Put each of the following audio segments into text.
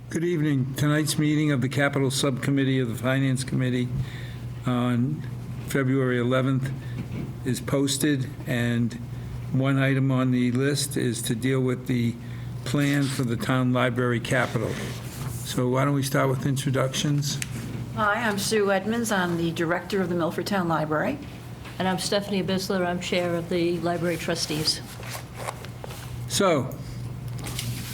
Good evening. Tonight's meeting of the Capital Subcommittee of the Finance Committee on February 11th is posted, and one item on the list is to deal with the plan for the town library capital. So why don't we start with introductions? Hi, I'm Sue Edmonds. I'm the director of the Milford Town Library. And I'm Stephanie Bisler. I'm chair of the library trustees. So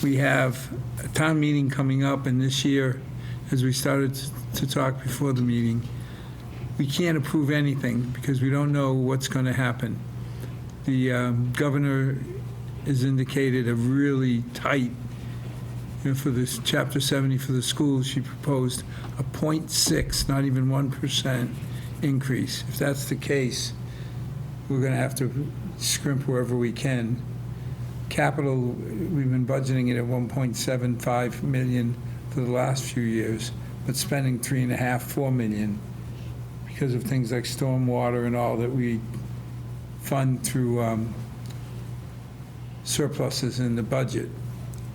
we have a town meeting coming up, and this year, as we started to talk before the meeting, we can't approve anything because we don't know what's going to happen. The governor has indicated a really tight, for this Chapter 70 for the schools, she proposed a 0.6, not even 1% increase. If that's the case, we're going to have to scrimp wherever we can. Capital, we've been budgeting it at 1.75 million for the last few years, but spending 3.5, 4 million because of things like stormwater and all that we fund through surpluses in the budget.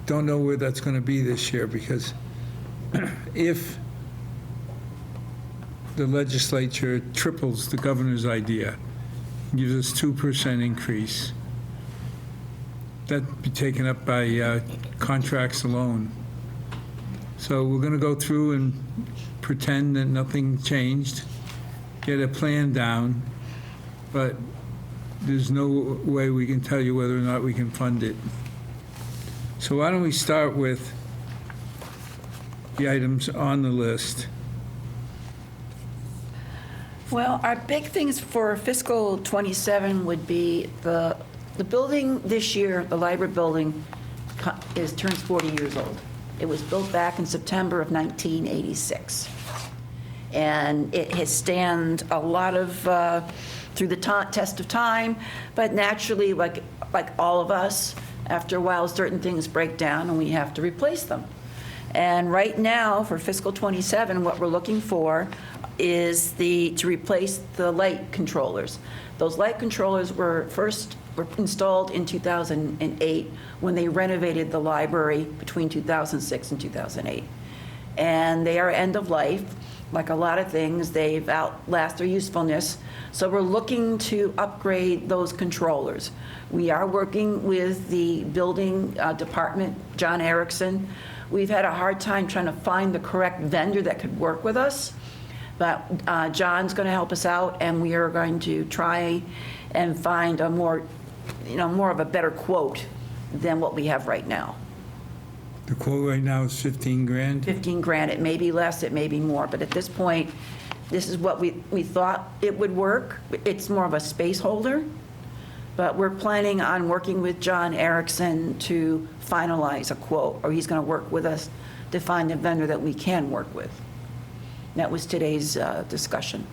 Don't know where that's going to be this year, because if the legislature triples the governor's idea, gives us 2% increase, that'd be taken up by contracts alone. So we're going to go through and pretend that nothing changed, get a plan down, but there's no way we can tell you whether or not we can fund it. So why don't we start with the items on the list? Well, our big things for fiscal '27 would be the building this year, the library building, turns 40 years old. It was built back in September of 1986. And it has stand a lot of, through the test of time, but naturally, like all of us, after a while, certain things break down and we have to replace them. And right now, for fiscal '27, what we're looking for is to replace the light controllers. Those light controllers were installed in 2008 when they renovated the library between 2006 and 2008. And they are end of life. Like a lot of things, they've outlasted their usefulness. So we're looking to upgrade those controllers. We are working with the building department, John Erickson. We've had a hard time trying to find the correct vendor that could work with us. But John's going to help us out, and we are going to try and find a more of a better quote than what we have right now. The quote right now is 15 grand? 15 grand. It may be less, it may be more, but at this point, this is what we thought it would work. It's more of a space holder, but we're planning on working with John Erickson to finalize a quote, or he's going to work with us to find a vendor that we can work with. That was today's discussion.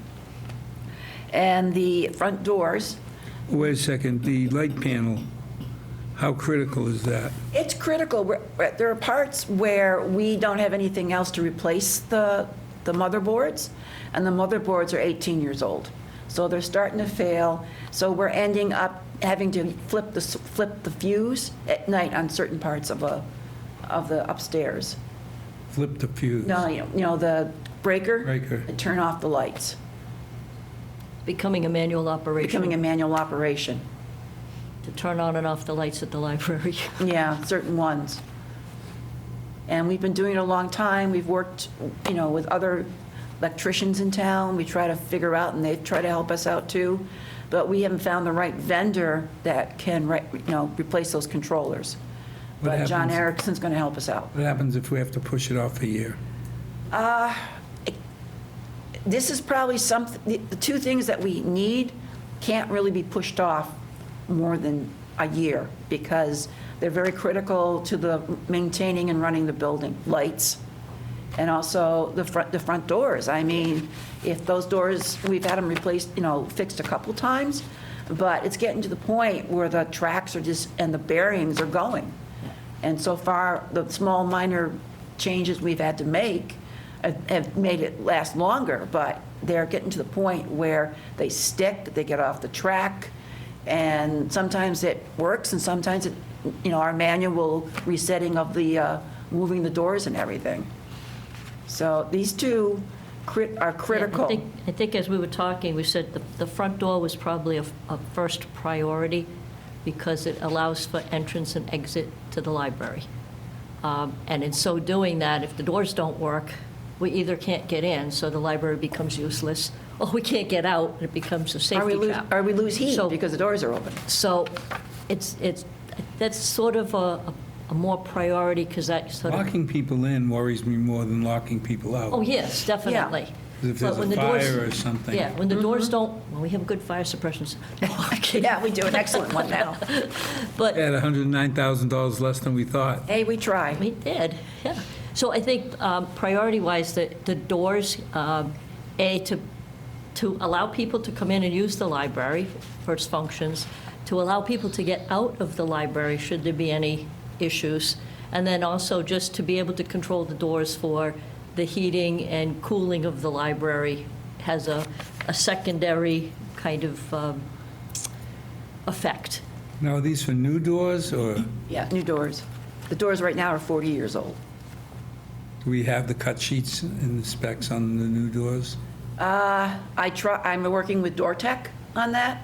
And the front doors. Wait a second, the light panel, how critical is that? It's critical. There are parts where we don't have anything else to replace the motherboards, and the motherboards are 18 years old. So they're starting to fail. So we're ending up having to flip the fuse at night on certain parts of the upstairs. Flip the fuse? No, the breaker. And turn off the lights. Becoming a manual operation. Becoming a manual operation. To turn on and off the lights at the library. Yeah, certain ones. And we've been doing it a long time. We've worked, with other electricians in town. We try to figure out, and they try to help us out too. But we haven't found the right vendor that can, replace those controllers. But John Erickson's going to help us out. What happens if we have to push it off a year? This is probably the two things that we need can't really be pushed off more than a year, because they're very critical to the maintaining and running the building, lights, and also the front doors. I mean, if those doors, we've had them replaced, fixed a couple times, but it's getting to the point where the tracks are and the bearings are going. And so far, the small minor changes we've had to make have made it last longer, but they're getting to the point where they stick, they get off the track, and sometimes it works, and sometimes our manual resetting of the moving the doors and everything. So these two are critical. I think as we were talking, we said the front door was probably a first priority because it allows for entrance and exit to the library. And in so doing that, if the doors don't work, we either can't get in, so the library becomes useless, or we can't get out, and it becomes a safety trap. Or we lose heat So- because the doors are open. So that's sort of a more priority, because that sort of, Locking people in worries me more than locking people out. oh, yes, definitely. 'Cause if But there's when a the doors- fire or something. Yeah, when the doors don't, well, we have a good fire suppression. No, I'm kidding. Yeah, we do an excellent one now. But At $109,000 less than we thought. Hey, we try. we did, yeah. So I think priority-wise, the doors, to allow people to come in and use the library for its functions, to allow people to get out of the library should there be any issues, and then also just to be able to control the doors for the heating and cooling of the library has a secondary kind of effect. Now, are these for new doors, or do Yeah, new doors. The doors right now are 40 years old. we have the cut sheets and the specs on the new doors? I'm working with DoorTech on that,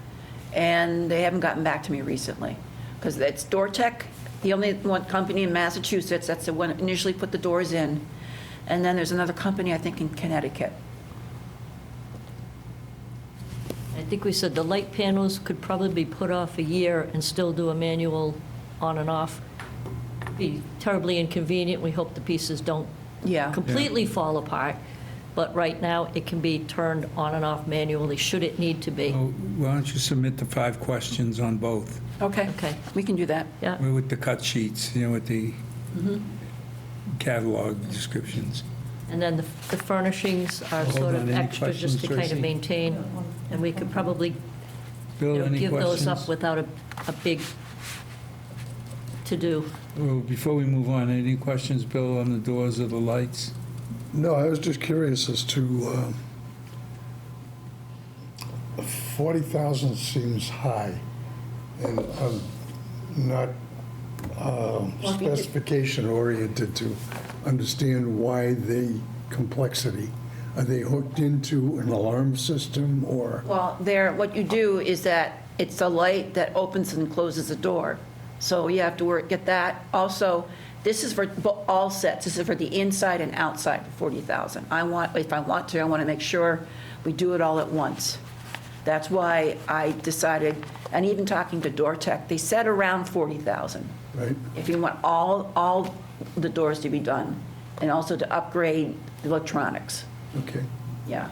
and they haven't gotten back to me recently. Because it's DoorTech, the only one company in Massachusetts, that's the one that initially put the doors in. And then there's another company, I think, in Connecticut. I think we said the light panels could probably be put off a year and still do a manual on and off. Be terribly inconvenient. We hope the pieces don't Yeah. completely fall apart, but right now, it can be turned on and off manually, should it need to be. Oh, why don't you submit the 5 questions on both? Okay. Okay. We can do that. Yeah, With the cut sheets, with the catalog descriptions. and then the furnishings are Hold sort on, of any extra just to questions, kind of Tracy? maintain, and we could probably, Bill, any give those up questions? without a big to-do. Well, before we move on, any questions, Bill, on the doors or the lights? No, I was just curious as to, 40,000 seems high, and I'm not specification oriented to understand why the complexity. Are they hooked into an alarm system, or? Well, what you do is that it's a light that opens and closes the door. So you have to get that. Also, this is for all sets. This is for the inside and outside for 40,000. If I want to make sure we do it all at once. That's why I decided, and even talking to DoorTech, they said around 40,000. Right? If you want all the doors to be done, and also to upgrade the electronics. Okay. Yeah.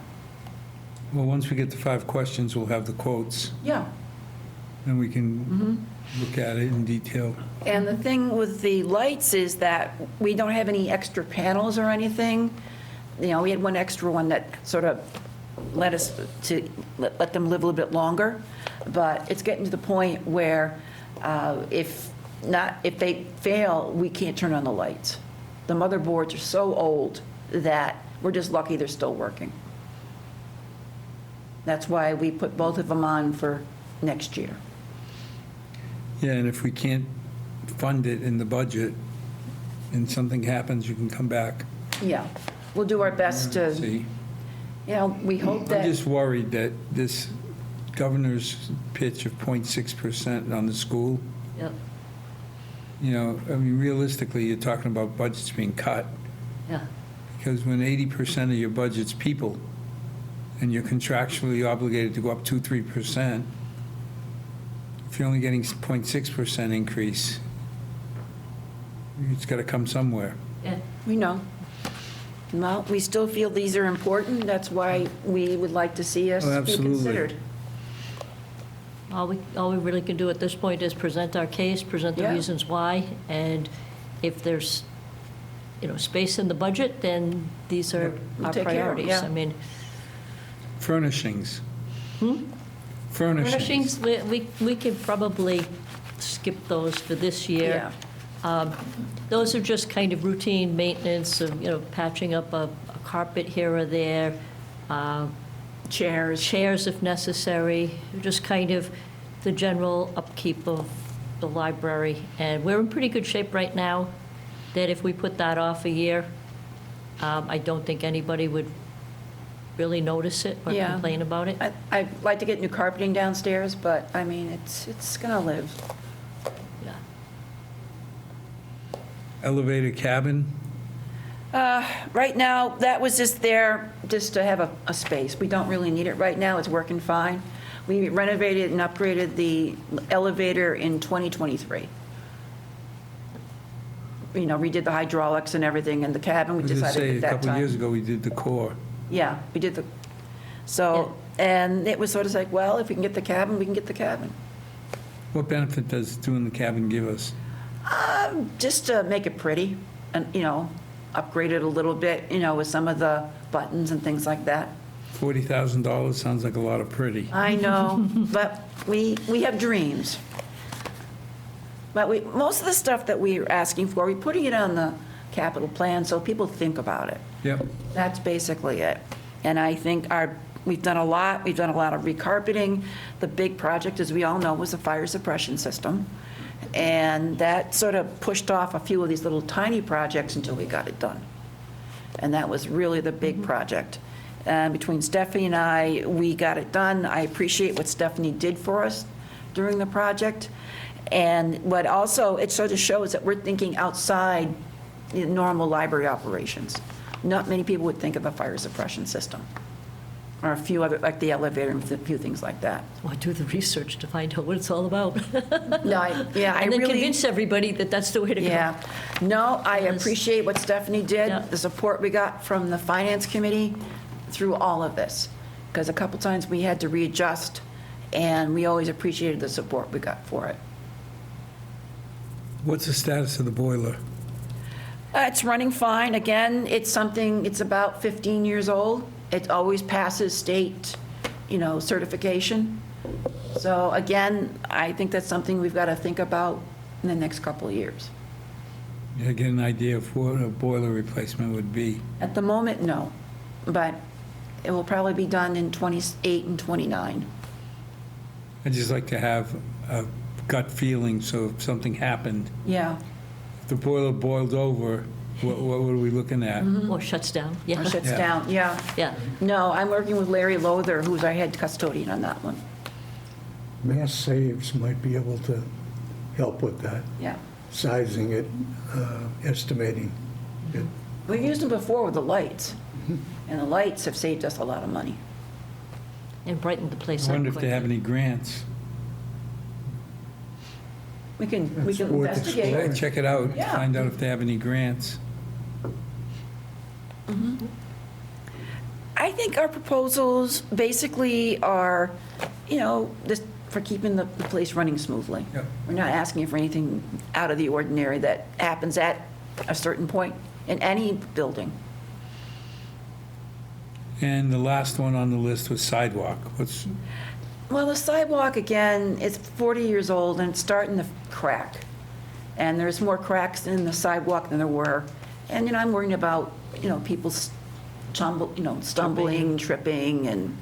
Well, once we get the 5 questions, we'll have the quotes, Yeah. and we can look at it in detail. And the thing with the lights is that we don't have any extra panels or anything. We had one extra one that sort of let us let them live a little bit longer. But it's getting to the point where if they fail, we can't turn on the lights. The motherboards are so old that we're just lucky they're still working. That's why we put both of them on for next year. Yeah, and if we can't fund it in the budget and something happens, you can come back. Yeah, we'll do our best to, See, we hope I'm that. just worried that this governor's pitch of 0.6% on the school, Yep, realistically, you're talking about budgets being cut. yeah. Because when 80% of your budget's people, and you're contractually obligated to go up 2-3%, if you're only getting 0.6% increase, it's got to come somewhere. Yeah. We know. Well, we still feel these are important. That's why we would like to see us Oh, be absolutely. considered. All we really can do at this point is present our case, present the Yeah. reasons why, and if there's, space in the budget, then these are We'll our take care of 'em, priorities. yeah. I mean, Furnishings. Furnishings. furnishings, we could probably skip those for this year. Those are just kind of routine maintenance of, patching up a carpet here or there, Chairs. chairs if necessary, just kind of the general upkeep of the library. And we're in pretty good shape right now. that if we put that off a year, I don't think anybody would really notice it or Yeah. complain about it. I'd like to get new carpeting downstairs, but, I mean, it's going to live. Yeah. Elevator cabin, Right now, that was just there just to have a space. We don't really need it right now. It's working fine. We renovated and upgraded the elevator in 2023. You know, redid the hydraulics and everything, and the cabin, we I was going to decided say, at a that couple of years time. ago, we did the core. Yeah, we did the, so, and it was sort of like, well, if we can get the cabin, we can get the cabin. What benefit does doing the cabin give us? Just to make it pretty and, you know, upgrade it a little bit, you know, with some of the buttons and things like that. $40,000 sounds like a lot of pretty. I know, but we have dreams. But most of the stuff that we're asking for, we're putting it on the capital plan so people think about it. Yep. That's basically it. And I think we've done a lot. We've done a lot of recarpeting. The big project, as we all know, was the fire suppression system. And that sort of pushed off a few of these little tiny projects until we got it done. And that was really the big project. Between Stephanie and I, we got it done. I appreciate what Stephanie did for us during the project. And what also, it sort of shows that we're thinking outside the normal library operations. Not many people would think of a fire suppression system, or a few other, like the elevator and a few things like that. Well, do the research to find out what it's all about. No, I And then really, convince everybody that that's the way to go. yeah. No, I Yes. appreciate what Stephanie did, Yeah. the support we got from the finance committee through all of this. Because a couple times we had to readjust, and we always appreciated the support we got for it. What's the status of the boiler? It's running fine. Again, it's about 15 years old. It always passes state, you know, certification. So again, I think that's something we've got to think about in the next couple of years. You get an idea of what a boiler replacement would be. At the moment, no, but it will probably be done in 28 and 29. I'd just like to have a gut feeling, so if something happened, Yeah, if the boiler boiled over, what are we looking at? Or shuts down, or yeah. shuts Yeah. down, yeah. Yeah. No, I'm working with Larry Lothar, who's our head custodian on that one. Mass Saves might be able to help with that, Yeah. sizing it, estimating it. We've used them before with the lights, and the lights have saved us a lot of money. And brighten the place I up wonder if they quick. have any grants. We can That's worth investigate. exploring. Check it out, Yeah. find out if they have any grants. I think our proposals basically are, you know, just for keeping the place running smoothly. Yep. We're not asking for anything out of the ordinary that happens at a certain point in any building. And the last one on the list was sidewalk. Well, the sidewalk, again, is 40 years old and it's starting to crack. And there's more cracks in the sidewalk than there were. And, you know, I'm worrying about, you know, people stumbling, tripping. And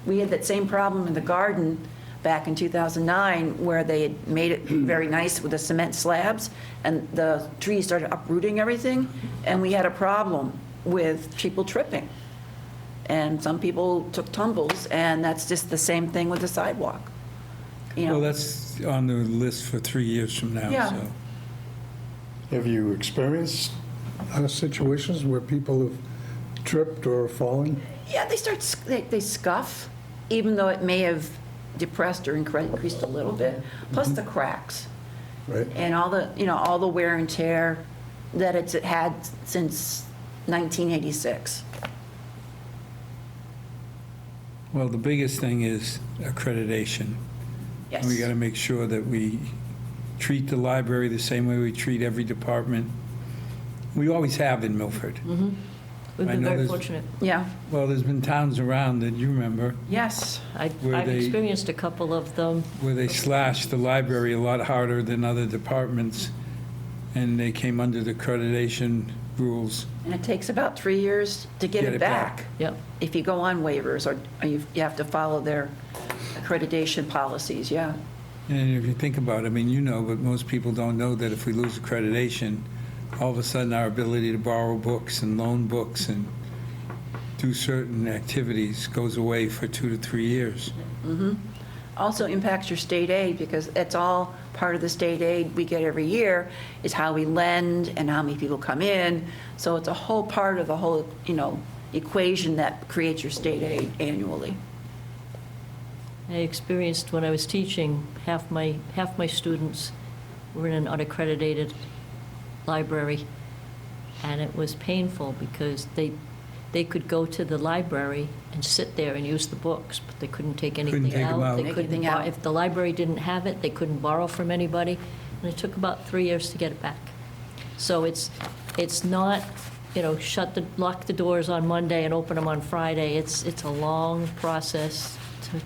we had that same problem in the garden back in 2009 where they had made it very nice with the cement slabs and the trees started uprooting everything. And we had a problem with people tripping. And some people took tumbles, and that's just the same thing with the sidewalk. You Well, know, that's on the list for 3 years from now, Yeah. so. Have you experienced situations where people have tripped or fallen? yeah, they scuff, even though it may have depressed or increased a little bit. Plus the cracks Right? and all the wear and tear that it's had since 1986. Well, the biggest thing is accreditation. Yes. And we got to make sure that we treat the library the same way we treat every department. We always have in Milford. We've I been know very there's- fortunate. Yeah. Well, there's been towns around that you remember Yes. Where I've they- experienced a couple of them. where they slashed the library a lot harder than other departments, and they came under the accreditation rules. And it takes about 3 years to get it back. Yep. If you go on waivers or you have to follow their accreditation policies, yeah. And if you think about it, I mean, you know, but most people don't know that if we lose accreditation, all of a sudden our ability to borrow books and loan books and do certain activities goes away for 2 to 3 years. Also impacts your state aid, because it's all part of the state aid we get every year, is how we lend and how many people come in. So it's a whole part of the whole, equation that creates your state aid annually. I experienced when I was teaching, half my students were in an unaccredited library, and it was painful because they could go to the library and sit there and use the books, but they couldn't take anything Couldn't take 'em out. They Take couldn't anything out. If the library didn't have it, they couldn't borrow from anybody, and it took about 3 years to get it back. So it's not, lock the doors on Monday and open them on Friday. It's a long process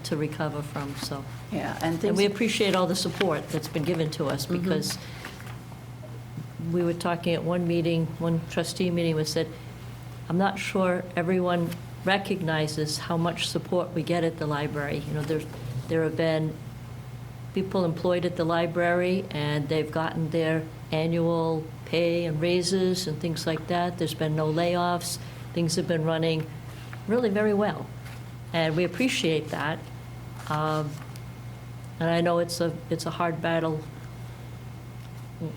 to recover from, so. Yeah, and And things, we appreciate all the support that's been given to us, because we were talking at one meeting, one trustee meeting, was said, I'm not sure everyone recognizes how much support we get at the library. There have been people employed at the library, and they've gotten their annual pay and raises and things like that. There's been no layoffs. Things have been running really very well, and we appreciate that. And I know it's a hard battle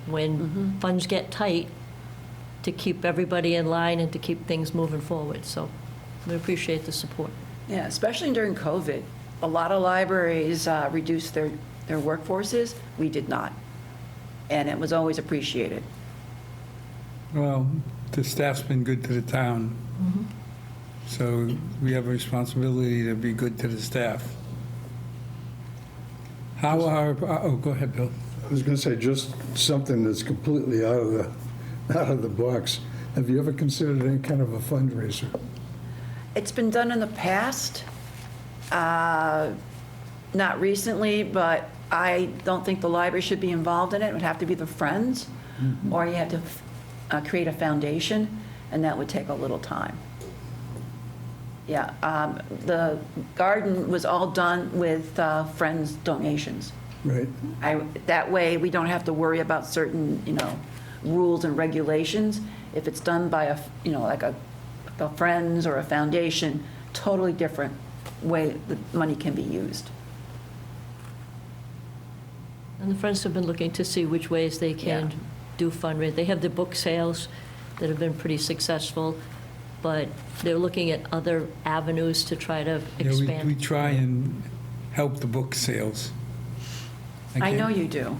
when funds get tight, to keep everybody in line and to keep things moving forward. So we appreciate the support. yeah, especially during COVID, a lot of libraries reduced their workforces. We did not. And it was always appreciated. Well, the staff's been good to the town, so we have a responsibility to be good to the staff. How are, go ahead, Bill. I was going to say, just something that's completely out of the box. Have you ever considered any kind of a fundraiser? It's been done in the past, not recently, but I don't think the library should be involved in it. It would have to be the Friends, or you have to create a foundation, and that would take a little time. Yeah, the garden was all done with Friends donations. Right. That way, we don't have to worry about certain, rules and regulations. If it's done by like a Friends or a foundation, totally different way the money can be used. And the Friends have been looking to see which ways they can Yeah. do fundraising. They have the book sales that have been pretty successful, but they're looking at other avenues to try to Yeah, expand. we try and help the book sales. I know can't- you do.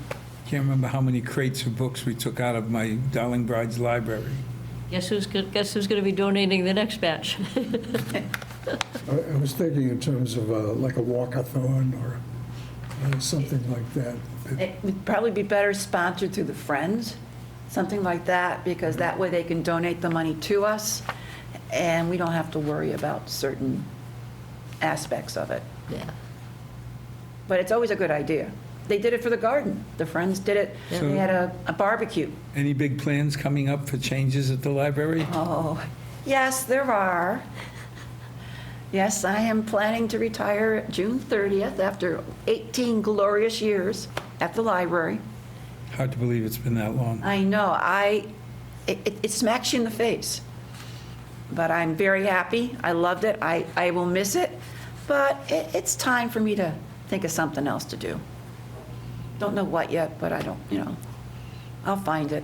Can't remember how many crates of books we took out of my Darling Bride's library. Guess who's going to be donating the next batch? I was thinking in terms of like a walkathon or something like that. It would probably be better sponsored through the Friends, something like that, because that way they can donate the money to us, and we don't have to worry about certain aspects of it. Yeah. But it's always a good idea. They did it for the garden. The Friends did it. Yeah. They had a barbecue. Any big plans coming up for changes at the library? Oh, yes, there are. Yes, I am planning to retire June 30th after 18 glorious years at the library. Hard to believe it's been that long. I know, it smacks you in the face. But I'm very happy. I loved it. I will miss it. But it's time for me to think of something else to do. Don't know what yet, but I don't, I'll find it.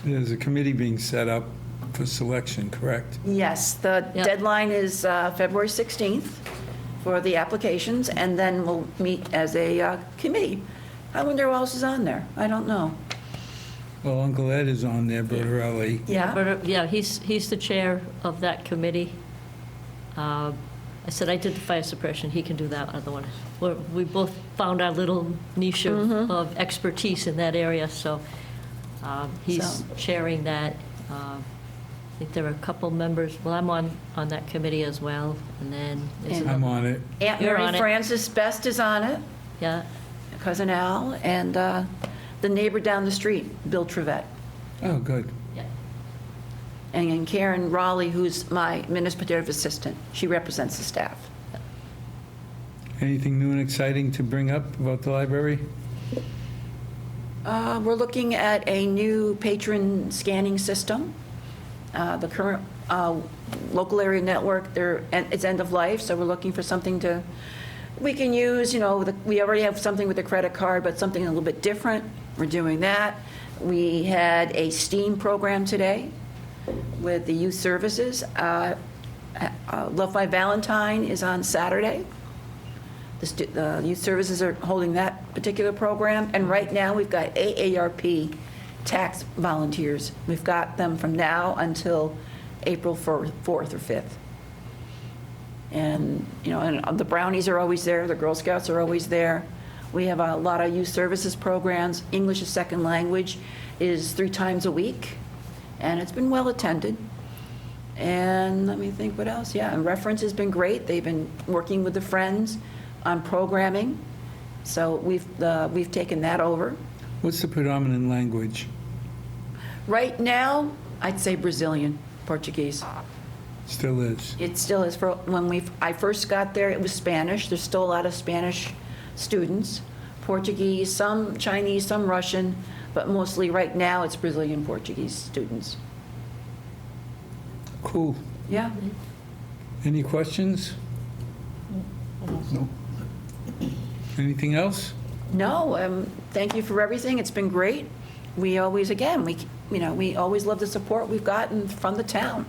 There's a committee being set up for selection, correct? Yes, the Yep. deadline is February 16th for the applications, and then we'll meet as a committee. I wonder who else is on there. I don't know. Well, Uncle Ed is on there, Bertarelli. Yeah? But, yeah, he's the chair of that committee. I said I did the fire suppression, he can do that other one. We both found our little niche of expertise in that area, so he's So- chairing that. I think there are a couple members, well, I'm on that committee as well, and then, there's And- I'm another- on it. Aunt You're on Mary it. Frances Best is on it, yeah, Cousin Al, and the neighbor down the street, Bill Trevette. Oh, good. yeah. And Karen Raleigh, who's my administrative assistant. She represents the staff. Anything new and exciting to bring up about the library? We're looking at a new patron scanning system. The current local area network, it's end of life, so we're looking for something we can use. We already have something with a credit card, but something a little bit different. We're doing that. We had a STEAM program today with the youth services. Love My Valentine is on Saturday. The youth services are holding that particular program, and right now we've got AARP tax volunteers. We've got them from now until April 4th or 5th. And, and the Brownies are always there, the Girl Scouts are always there. We have a lot of youth services programs. English as second language is 3 times a week, and it's been well attended. And let me think what else. Yeah, and Reference has been great. They've been working with the Friends on programming, so we've taken that over. What's the predominant language? Right now, I'd say Brazilian, Portuguese. Still is. It still is. When I first got there, it was Spanish. There's still a lot of Spanish students. Portuguese, some Chinese, some Russian, but mostly right now it's Brazilian Portuguese students. Cool. Yeah. Any questions? No. Anything else? No, thank you for everything. It's been great. We always love the support we've gotten from the town.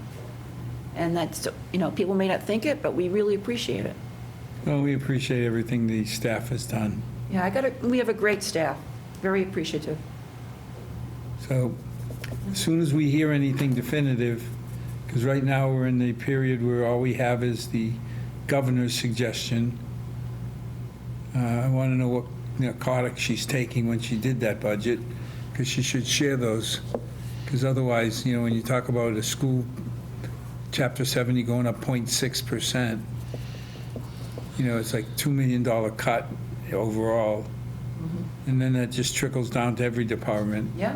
And that's, people may not think it, but we really appreciate it. Well, we appreciate everything the staff has done. Yeah, we have a great staff. Very appreciative. So as soon as we hear anything definitive, because right now we're in the period where all we have is the governor's suggestion. I want to know what narcotics she's taking when she did that budget, because she should share those. Because otherwise, when you talk about a school, Chapter 70 going up 0.6%, it's like $2 million cut overall. And then that just trickles down to every department. Yeah.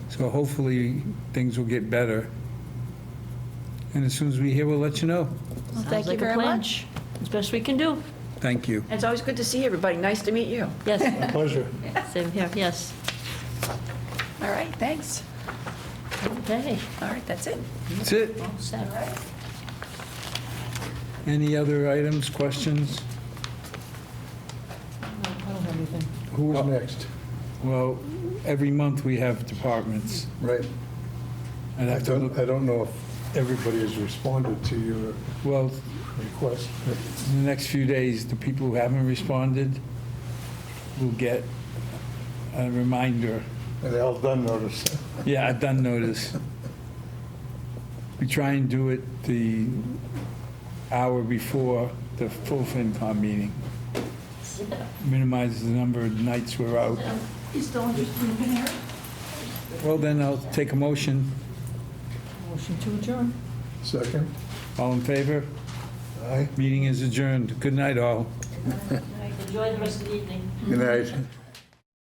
So hopefully, things will get better. And as soon as we hear, we'll let you know. Well, Sounds thank you like a very plan. much. As best we can do. Thank you. And it's always good to see everybody. Nice to meet you. Yes, Pleasure. same here, yes. All right, thanks. Okay. All right, that's it. That's it. All set. Any other items, questions? Who's next? Well, every month we have departments. Right. I'd have to look, I don't know if everybody has responded to your well, request. in the next few days, the people who haven't responded will get a reminder. And Al Dunn notice. Yeah, a done notice. We try and do it the hour before the full FinCom meeting. Minimizes the number of nights we're out. You still interested in here? Well, then I'll take a motion. Motion to adjourn. Second? All in favor? Aye. Meeting is adjourned. Good night, all. Enjoy the rest of the evening. Good night.